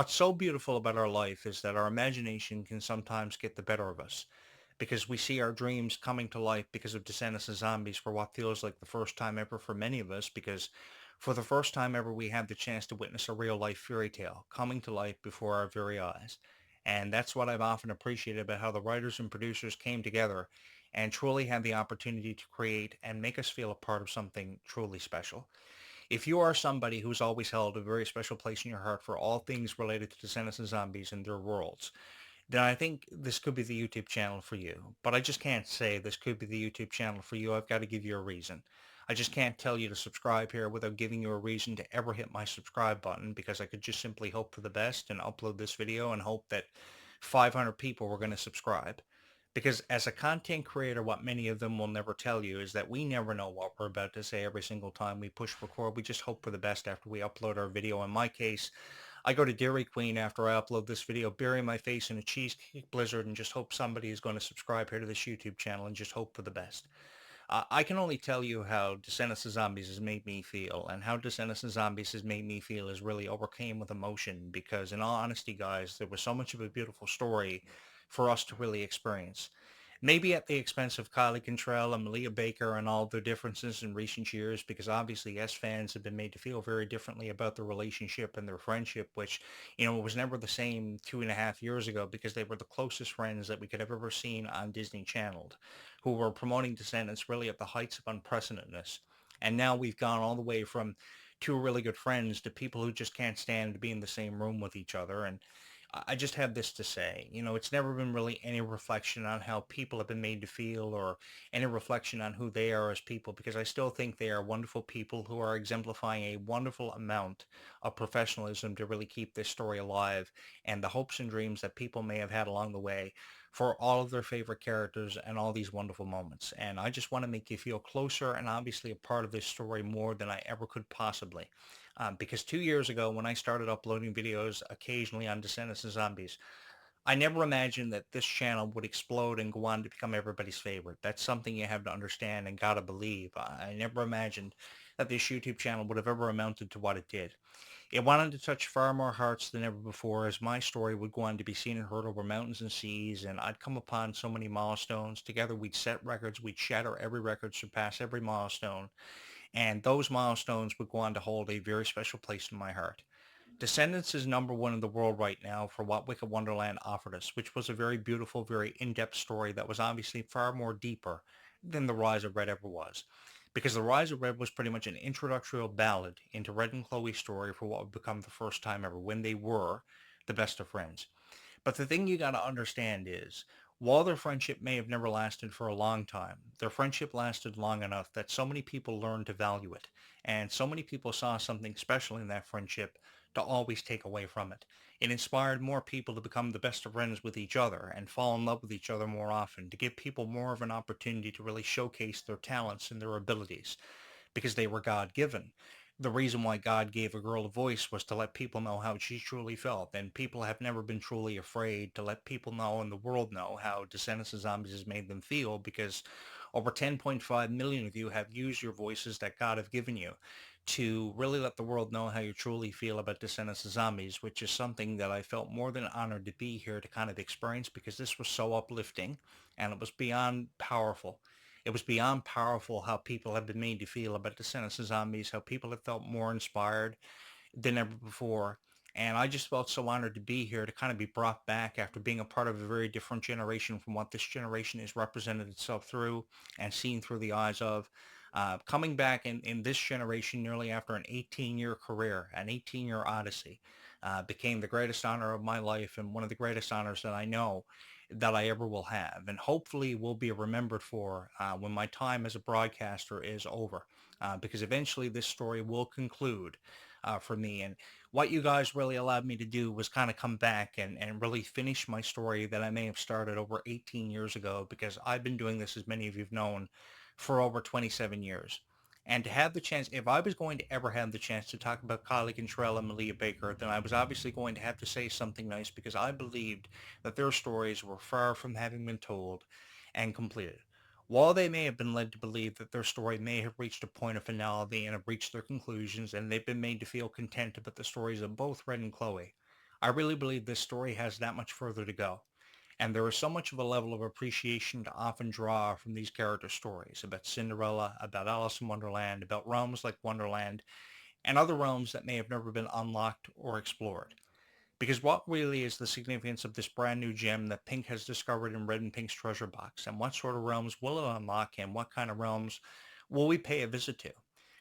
what's so beautiful about our life is that our imagination can sometimes get the better of us because we see our dreams coming to life because of Descendants of Zombies for what feels like the first time ever for many of us, because for the first time ever we have the chance to witness a real life fairy tale coming to life before our very eyes. And that's what I've often appreciated about how the writers and producers came together and truly had the opportunity to create and make us feel a part of something truly special. If you are somebody who's always held a very special place in your heart for all things related to Descendants and Zombies and their worlds, then I think this could be the YouTube channel for you. But I just can't say this could be the YouTube channel for you. I've got to give you a reason. I just can't tell you to subscribe here without giving you a reason to ever hit my subscribe button, because I could just simply hope for the best and upload this video and hope that 500 people were going to subscribe. Because as a content creator, what many of them will never tell you is that we never know what we're about to say every single time we push record. We just hope for the best after we upload our video. In my case, I go to Dairy Queen after I upload this video, bury my face in a cheesecake blizzard, and just hope somebody is going to subscribe here to this YouTube channel and just hope for the best. I can only tell you how Descendants of Zombies has made me feel, and how Descendants of Zombies has made me feel is really overcame with emotion, because in all honesty, guys, there was so much of a beautiful story for us to really experience. Maybe at the expense of Kylie Cantrell and Malia Baker and all their differences in recent years, because obviously S fans have been made to feel very differently about their relationship and their friendship, which, was never the same 2.5 years ago, because they were the closest friends that we could have ever seen on Disney Channel, who were promoting Descendants really at the heights of unprecedentedness. And now we've gone all the way from two really good friends to people who just can't stand to be in the same room with each other. And I just have this to say, it's never been really any reflection on how people have been made to feel, or any reflection on who they are as people, because I still think they are wonderful people who are exemplifying a wonderful amount of professionalism to really keep this story alive, and the hopes and dreams that people may have had along the way for all of their favorite characters and all these wonderful moments. And I just want to make you feel closer and obviously a part of this story more than I ever could possibly. Because 2 years ago, when I started uploading videos occasionally on Descendants and Zombies, I never imagined that this channel would explode and go on to become everybody's favorite. That's something you have to understand and gotta believe. I never imagined that this YouTube channel would have ever amounted to what it did. It wanted to touch far more hearts than ever before, as my story would go on to be seen and heard over mountains and seas, and I'd come upon so many milestones. Together we'd set records, we'd shatter every record, surpass every milestone, and those milestones would go on to hold a very special place in my heart. Descendants is number one in the world right now for what Wicked Wonderland offered us, which was a very beautiful, very in-depth story that was obviously far more deeper than The Rise of Red ever was. Because The Rise of Red was pretty much an introductory ballad into Red and Chloe's story for what would become the first time ever when they were the best of friends. But the thing you got to understand is, while their friendship may have never lasted for a long time, their friendship lasted long enough that so many people learned to value it. And so many people saw something special in that friendship to always take away from it. It inspired more people to become the best of friends with each other and fall in love with each other more often, to give people more of an opportunity to really showcase their talents and their abilities because they were God-given. The reason why God gave a girl a voice was to let people know how she truly felt, and people have never been truly afraid to let people know and the world know how Descendants of Zombies has made them feel, because over 10.5 million of you have used your voices that God have given you to really let the world know how you truly feel about Descendants of Zombies, which is something that I felt more than honored to be here to kind of experience, because this was so uplifting and it was beyond powerful. It was beyond powerful how people have been made to feel about Descendants of Zombies, how people have felt more inspired than ever before. And I just felt so honored to be here to kind of be brought back after being a part of a very different generation from what this generation has represented itself through and seen through the eyes of. Coming back in this generation nearly after an 18-year career, an 18-year odyssey, became the greatest honor of my life and one of the greatest honors that I know that I ever will have, and hopefully will be remembered for when my time as a broadcaster is over, because eventually this story will conclude for me. And what you guys really allowed me to do was kind of come back and really finish my story that I may have started over 18 years ago, because I've been doing this, as many of you've known, for over 27 years. And to have the chance, if I was going to ever have the chance to talk about Kylie Cantrell and Malia Baker, then I was obviously going to have to say something nice, because I believed that their stories were far from having been told and completed. While they may have been led to believe that their story may have reached a point of finality and have reached their conclusions, and they've been made to feel content about the stories of both Red and Chloe, I really believe this story has that much further to go. And there is so much of a level of appreciation to often draw from these character stories about Cinderella, about Alice in Wonderland, about realms like Wonderland, and other realms that may have never been unlocked or explored. Because what really is the significance of this brand new gem that Pink has discovered in Red and Pink's treasure box? And what sort of realms will it unlock? And what kind of realms will we pay a visit to?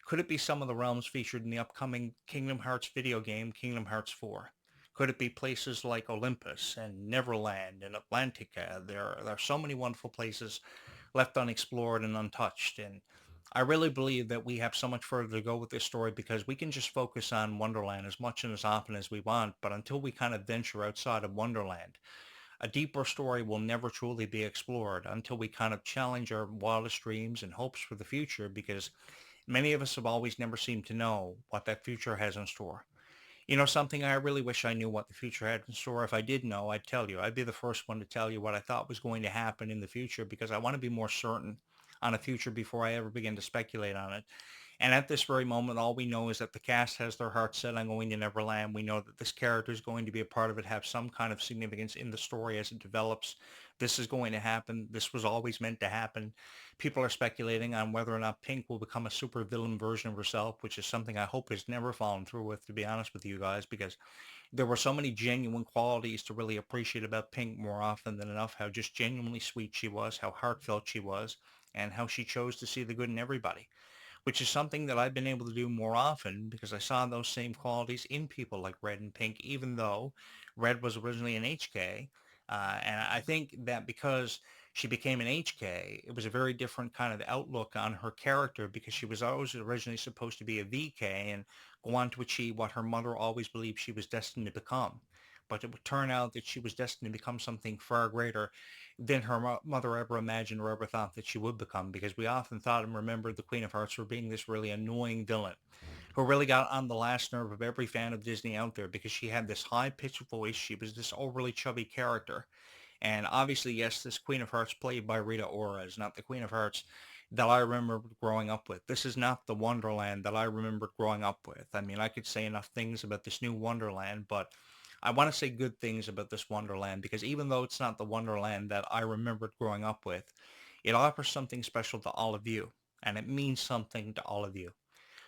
Could it be some of the realms featured in the upcoming Kingdom Hearts video game, Kingdom Hearts 4? Could it be places like Olympus and Neverland and Atlantica? There are so many wonderful places left unexplored and untouched. And I really believe that we have so much further to go with this story because we can just focus on Wonderland as much and as often as we want, but until we kind of venture outside of Wonderland, a deeper story will never truly be explored until we kind of challenge our wildest dreams and hopes for the future because many of us have always never seemed to know what that future has in store. You know, something I really wish I knew what the future had in store. If I did know, I'd tell you. I'd be the first one to tell you what I thought was going to happen in the future because I want to be more certain on a future before I ever begin to speculate on it. And at this very moment, all we know is that the cast has their heart set on going to Neverland. We know that this character is going to be a part of it, have some kind of significance in the story as it develops. This is going to happen. This was always meant to happen. People are speculating on whether or not Pink will become a super villain version of herself, which is something I hope has never fallen through with, to be honest with you guys, because there were so many genuine qualities to really appreciate about Pink more often than enough, how just genuinely sweet she was, how heartfelt she was, and how she chose to see the good in everybody, which is something that I've been able to do more often because I saw those same qualities in people like Red and Pink, even though Red was originally an HK. And I think that because she became an HK, it was a very different kind of outlook on her character because she was always originally supposed to be a VK and go on to achieve what her mother always believed she was destined to become. But it would turn out that she was destined to become something far greater than her mother ever imagined or ever thought that she would become, because we often thought and remembered the Queen of Hearts for being this really annoying villain who really got on the last nerve of every fan of Disney out there because she had this high-pitched voice. She was this overly chubby character. And obviously, yes, this Queen of Hearts played by Rita Ora is not the Queen of Hearts that I remember growing up with. This is not the Wonderland that I remembered growing up with. I mean, I could say enough things about this new Wonderland, but I want to say good things about this Wonderland because even though it's not the Wonderland that I remembered growing up with, it offers something special to all of you, and it means something to all of you.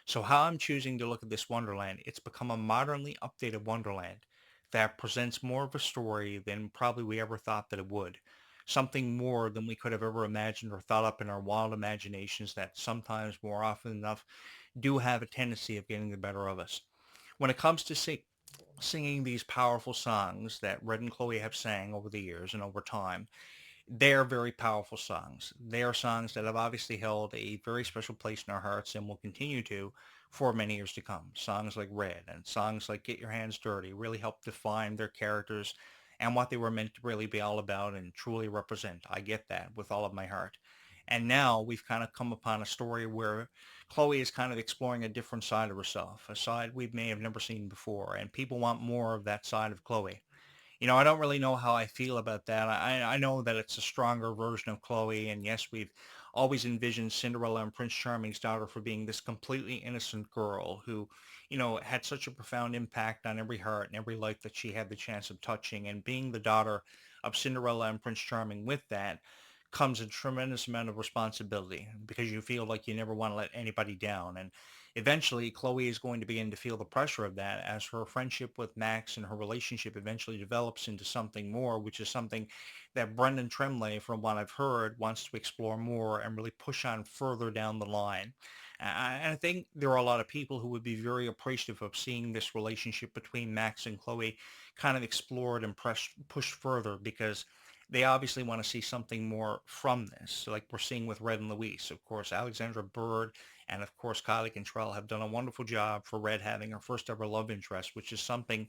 So how I'm choosing to look at this Wonderland, it's become a modernly updated Wonderland that presents more of a story than probably we ever thought that it would. Something more than we could have ever imagined or thought up in our wild imaginations that sometimes more often enough do have a tendency of getting the better of us. When it comes to singing these powerful songs that Red and Chloe have sang over the years and over time, they are very powerful songs. They are songs that have obviously held a very special place in our hearts and will continue to for many years to come. Songs like Red and songs like Get Your Hands Dirty really help define their characters and what they were meant to really be all about and truly represent. I get that with all of my heart. And now we've kind of come upon a story where Chloe is kind of exploring a different side of herself, a side we may have never seen before, and people want more of that side of Chloe. You know, I don't really know how I feel about that. I know that it's a stronger version of Chloe, and yes, we've always envisioned Cinderella and Prince Charming's daughter for being this completely innocent girl who, you know, had such a profound impact on every heart and every life that she had the chance of touching. And being the daughter of Cinderella and Prince Charming with that comes a tremendous amount of responsibility because you feel like you never want to let anybody down. And eventually, Chloe is going to begin to feel the pressure of that as her friendship with Max and her relationship eventually develops into something more, which is something that Brendan Tremblay, from what I've heard, wants to explore more and really push on further down the line. And I think there are a lot of people who would be very appreciative of seeing this relationship between Max and Chloe kind of explored and pushed further because they obviously want to see something more from this, like we're seeing with Red and Louise. Of course, Alexandra Bird and of course, Kylie Cantrell have done a wonderful job for Red having her first ever love interest, which is something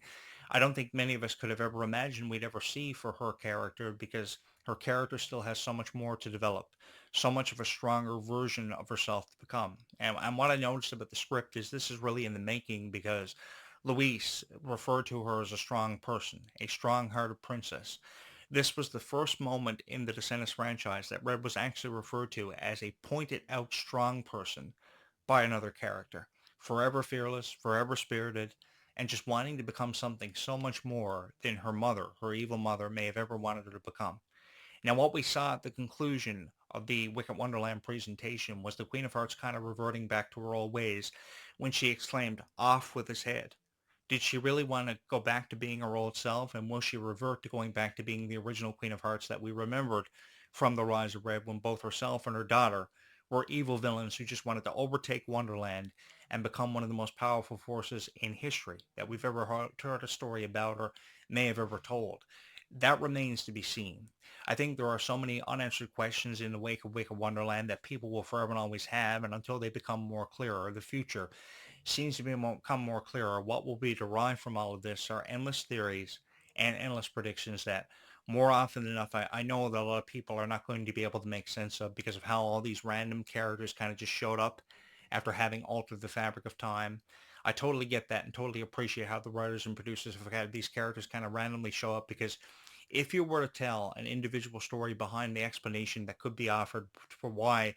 I don't think many of us could have ever imagined we'd ever see for her character because her character still has so much more to develop, so much of a stronger version of herself to become. And what I noticed about the script is this is really in the making because Louise referred to her as a strong person, a strong-hearted princess. This was the first moment in the Descendants franchise that Red was actually referred to as a pointed out strong person by another character. Forever fearless, forever spirited, and just wanting to become something so much more than her mother, her evil mother, may have ever wanted her to become. Now, what we saw at the conclusion of the Wicked Wonderland presentation was the Queen of Hearts kind of reverting back to her old ways when she exclaimed, "Off with his head." Did she really want to go back to being her old self, and will she revert to going back to being the original Queen of Hearts that we remembered from The Rise of Red when both herself and her daughter were evil villains who just wanted to overtake Wonderland and become one of the most powerful forces in history that we've ever heard a story about or may have ever told? That remains to be seen. I think there are so many unanswered questions in the wake of Wicked Wonderland that people will forever and always have, and until they become more clearer, the future seems to become more clearer. What will be derived from all of this are endless theories and endless predictions that more often than enough, I know that a lot of people are not going to be able to make sense of because of how all these random characters kind of just showed up after having altered the fabric of time. I totally get that and totally appreciate how the writers and producers have had these characters kind of randomly show up because if you were to tell an individual story behind the explanation that could be offered for why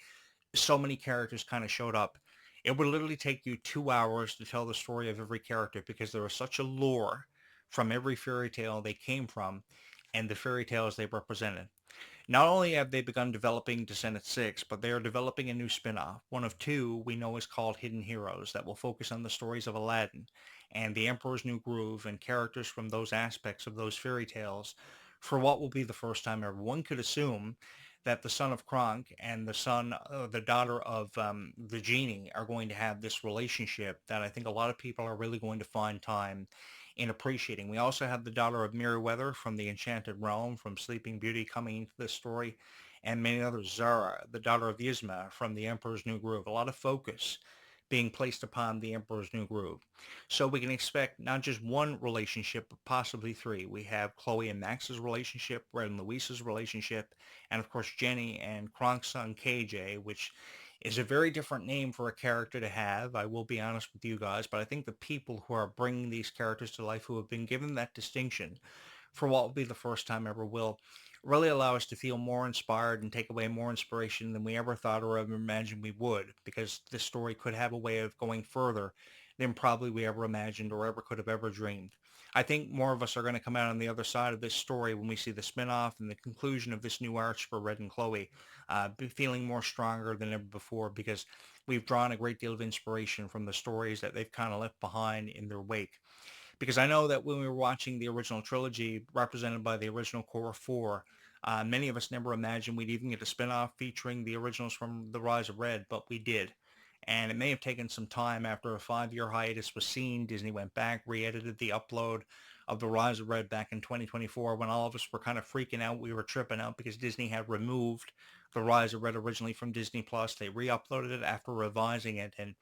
so many characters kind of showed up, it would literally take you 2 hours to tell the story of every character because there was such a lore from every fairy tale they came from and the fairy tales they represented. Not only have they begun developing Descendants 6, but they are developing a new spin-off. One of two we know is called Hidden Heroes that will focus on the stories of Aladdin and the Emperor's New Groove and characters from those aspects of those fairy tales for what will be the first time ever. One could assume that the son of Kronk and the daughter of the genie are going to have this relationship that I think a lot of people are really going to find time in appreciating. We also have the daughter of Meriwether from the Enchanted Realm from Sleeping Beauty coming into this story, and many others. Zara, the daughter of Yzma from the Emperor's New Groove. A lot of focus being placed upon the Emperor's New Groove. So we can expect not just one relationship, but possibly three. We have Chloe and Max's relationship, Red and Luisa's relationship, and of course Jenny and Kronk's son KJ, which is a very different name for a character to have. I will be honest with you guys, but I think the people who are bringing these characters to life who have been given that distinction for what will be the first time ever will really allow us to feel more inspired and take away more inspiration than we ever thought or ever imagined we would, because this story could have a way of going further than probably we ever imagined or ever could have ever dreamed. I think more of us are going to come out on the other side of this story when we see the spinoff and the conclusion of this new arch for Red and Chloe, feeling more stronger than ever before because we've drawn a great deal of inspiration from the stories that they've kind of left behind in their wake. Because I know that when we were watching the original trilogy represented by the original core four, many of us never imagined we'd even get a spinoff featuring the originals from The Rise of Red, but we did. And it may have taken some time after a 5-year hiatus was seen. Disney went back, re-edited the upload of The Rise of Red back in 2024 when all of us were kind of freaking out. We were tripping out because Disney had removed The Rise of Red originally from Disney Plus. They re-uploaded it after revising it, and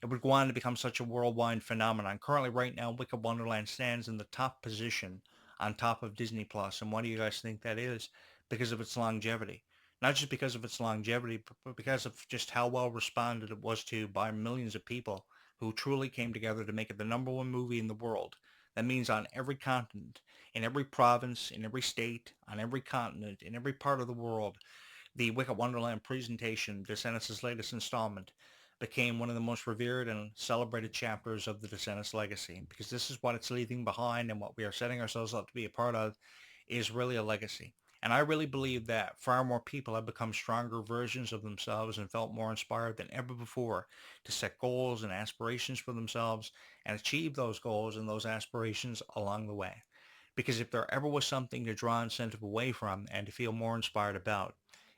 it would go on to become such a worldwide phenomenon. Currently, right now, Wicked Wonderland stands in the top position on top of Disney Plus. And why do you guys think that is? Because of its longevity. Not just because of its longevity, but because of just how well responded it was to by millions of people who truly came together to make it the number one movie in the world. That means on every continent, in every province, in every state, on every continent, in every part of the world, the Wicked Wonderland presentation, Descendants' latest installment, became one of the most revered and celebrated chapters of the Descendants legacy because this is what it's leaving behind and what we are setting ourselves up to be a part of is really a legacy. And I really believe that far more people have become stronger versions of themselves and felt more inspired than ever before to set goals and aspirations for themselves and achieve those goals and those aspirations along the way. Because if there ever was something to draw incentive away from and to feel more inspired about,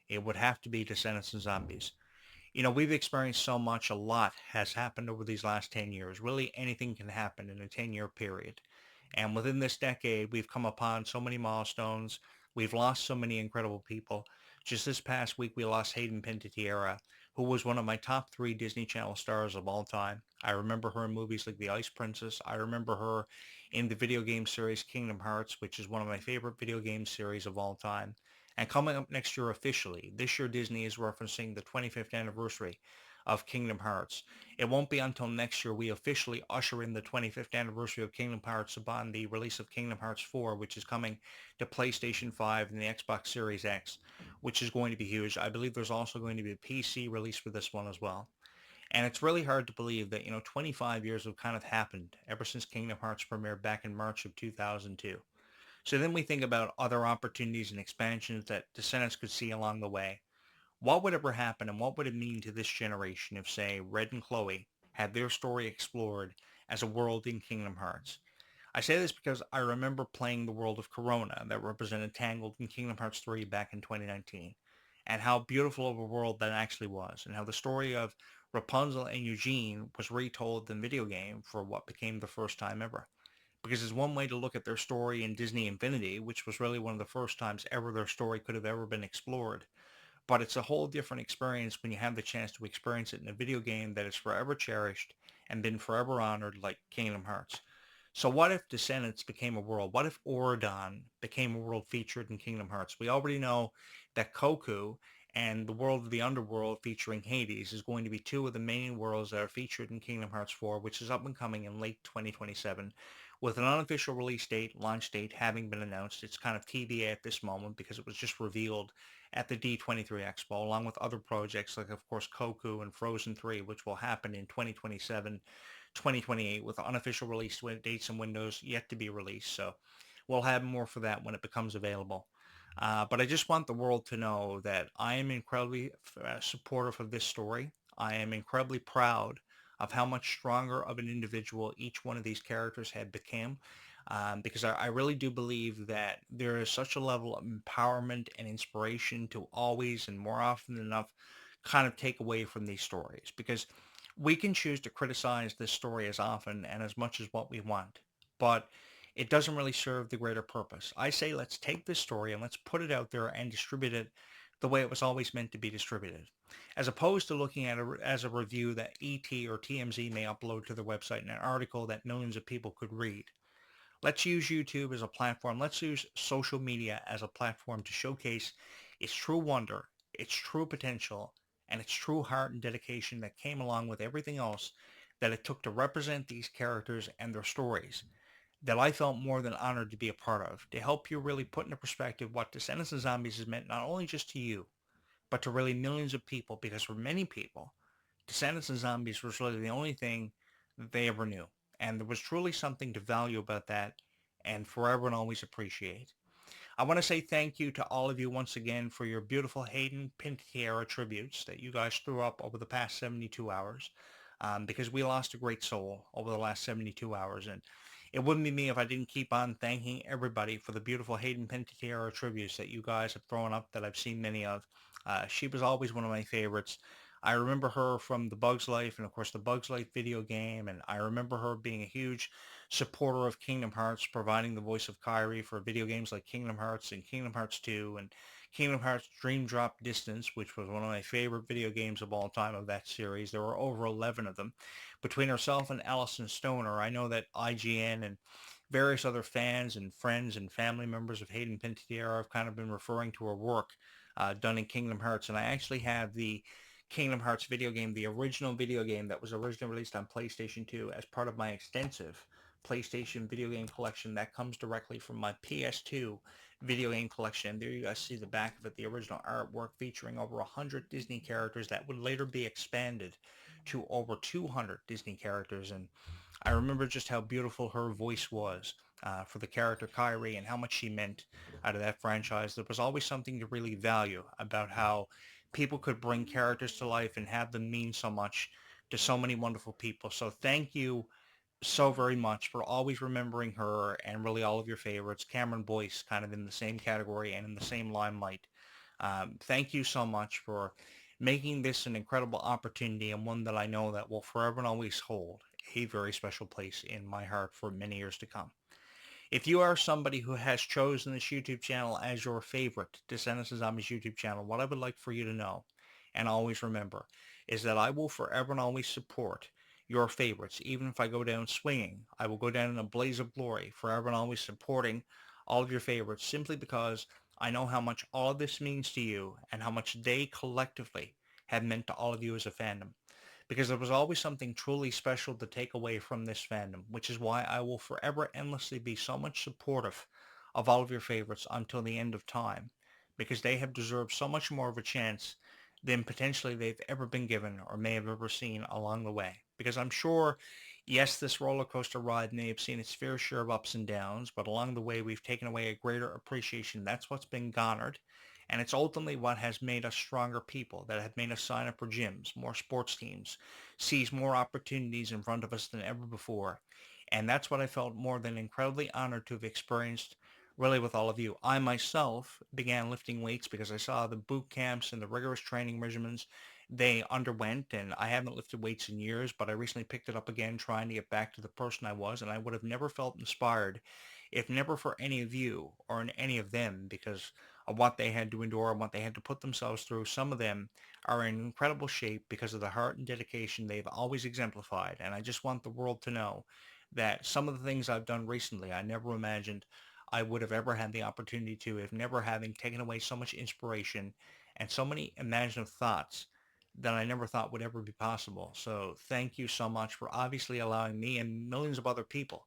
it would have to be Descendants and Zombies. You know, we've experienced so much, a lot has happened over these last 10 years. Really anything can happen in a 10-year period. And within this decade, we've come upon so many milestones. We've lost so many incredible people. Just this past week, we lost Hayden Panettiere, who was one of my top three Disney Channel stars of all time. I remember her in movies like The Ice Princess. I remember her in the video game series Kingdom Hearts, which is one of my favorite video game series of all time. And coming up next year officially, this year Disney is referencing the 25th anniversary of Kingdom Hearts. It won't be until next year we officially usher in the 25th anniversary of Kingdom Hearts upon the release of Kingdom Hearts 4, which is coming to PlayStation 5 and the Xbox Series X, which is going to be huge. I believe there's also going to be a PC release for this one as well. And it's really hard to believe that, 25 years have kind of happened ever since Kingdom Hearts premiered back in March of 2002. So then we think about other opportunities and expansions that Descendants could see along the way. What would ever happen and what would it mean to this generation if, say, Red and Chloe had their story explored as a world in Kingdom Hearts? I say this because I remember playing the world of Corona that represented Tangled in Kingdom Hearts 3 back in 2019, and how beautiful of a world that actually was, and how the story of Rapunzel and Eugene was retold in the video game for what became the first time ever. Because it's one way to look at their story in Disney Infinity, which was really one of the first times ever their story could have ever been explored. But it's a whole different experience when you have the chance to experience it in a video game that is forever cherished and been forever honored like Kingdom Hearts. So what if Descendants became a world? What if Oradon became a world featured in Kingdom Hearts? We already know that Koku and the world of the underworld featuring Hades is going to be two of the main worlds that are featured in Kingdom Hearts 4, which is up and coming in late 2027, with an unofficial release date, launch date having been announced. It's kind of TBA at this moment because it was just revealed at the D23 Expo, along with other projects like, of course, Koku and Frozen 3, which will happen in 2027, 2028, with unofficial release dates and windows yet to be released. So we'll have more for that when it becomes available. But I just want the world to know that I am incredibly supportive of this story. I am incredibly proud of how much stronger of an individual each one of these characters had become. Because I really do believe that there is such a level of empowerment and inspiration to always and more often than enough kind of take away from these stories. Because we can choose to criticize this story as often and as much as what we want, but it doesn't really serve the greater purpose. I say let's take this story and let's put it out there and distribute it the way it was always meant to be distributed, as opposed to looking at it as a review that ET or TMZ may upload to their website in an article that millions of people could read. Let's use YouTube as a platform. Let's use social media as a platform to showcase its true wonder, its true potential, and its true heart and dedication that came along with everything else that it took to represent these characters and their stories that I felt more than honored to be a part of, to help you really put into perspective what Descendants of Zombies has meant not only just to you, but to really millions of people, because for many people, Descendants of Zombies was really the only thing that they ever knew. And there was truly something to value about that and forever and always appreciate. I want to say thank you to all of you once again for your beautiful Hayden Panettiere tributes that you guys threw up over the past 72 hours, because we lost a great soul over the last 72 hours. And it wouldn't be me if I didn't keep on thanking everybody for the beautiful Hayden Panettiere tributes that you guys have thrown up that I've seen many of. She was always one of my favorites. I remember her from the Bugs Life and, of course, the Bugs Life video game, and I remember her being a huge supporter of Kingdom Hearts, providing the voice of Kairi for video games like Kingdom Hearts and Kingdom Hearts 2 and Kingdom Hearts Dream Drop Distance, which was one of my favorite video games of all time of that series. There were over 11 of them. Between herself and Allison Stoner, I know that IGN and various other fans and friends and family members of Hayden Panettiere have kind of been referring to her work done in Kingdom Hearts. And I actually have the Kingdom Hearts video game, the original video game that was originally released on PlayStation 2 as part of my extensive PlayStation video game collection that comes directly from my PS2 video game collection. There you guys see the back of it, the original artwork featuring over 100 Disney characters that would later be expanded to over 200 Disney characters. And I remember just how beautiful her voice was for the character Kyrie and how much she meant out of that franchise. There was always something to really value about how people could bring characters to life and have them mean so much to so many wonderful people. So thank you so very much for always remembering her and really all of your favorites. Cameron Boyce kind of in the same category and in the same limelight. Thank you so much for making this an incredible opportunity and one that I know that will forever and always hold a very special place in my heart for many years to come. If you are somebody who has chosen this YouTube channel as your favorite Descendants of Zombies YouTube channel, what I would like for you to know and always remember is that I will forever and always support your favorites. Even if I go down swinging, I will go down in a blaze of glory, forever and always supporting all of your favorites simply because I know how much all of this means to you and how much they collectively have meant to all of you as a fandom, because there was always something truly special to take away from this fandom, which is why I will forever endlessly be so much supportive of all of your favorites until the end of time, because they have deserved so much more of a chance than potentially they've ever been given or may have ever seen along the way. Because I'm sure, yes, this roller coaster ride may have seen its fair share of ups and downs, but along the way we've taken away a greater appreciation. That's what's been garnered. And it's ultimately what has made us stronger people, that have made us sign up for gyms, more sports teams, seize more opportunities in front of us than ever before. And that's what I felt more than incredibly honored to have experienced really with all of you. I myself began lifting weights because I saw the boot camps and the rigorous training regimens they underwent, and I haven't lifted weights in years, but I recently picked it up again trying to get back to the person I was, and I would have never felt inspired if never for any of you or in any of them because of what they had to endure and what they had to put themselves through. Some of them are in incredible shape because of the heart and dedication they've always exemplified, and I just want the world to know that some of the things I've done recently, I never imagined I would have ever had the opportunity to, if never having taken away so much inspiration and so many imaginative thoughts that I never thought would ever be possible. So thank you so much for obviously allowing me and millions of other people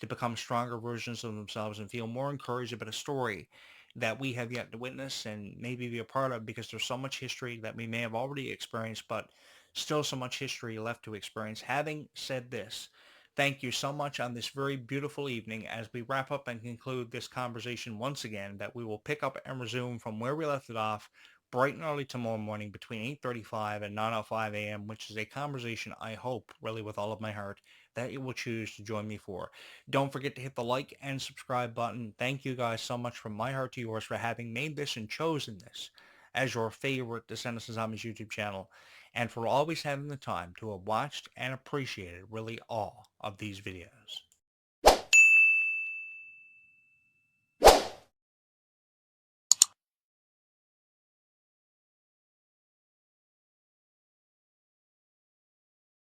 to become stronger versions of themselves and feel more encouraged about a story that we have yet to witness and maybe be a part of, because there's so much history that we may have already experienced, but still so much history left to experience. Having said this, thank you so much on this very beautiful evening as we wrap up and conclude this conversation once again, that we will pick up and resume from where we left it off bright and early tomorrow morning between 8:35 and 9:05 a.m., which is a conversation I hope really with all of my heart that you will choose to join me for. Don't forget to hit the like and subscribe button. Thank you guys so much from my heart to yours for having made this and chosen this as your favorite Descendants of Zombies YouTube channel, and for always having the time to have watched and appreciated really all of these videos.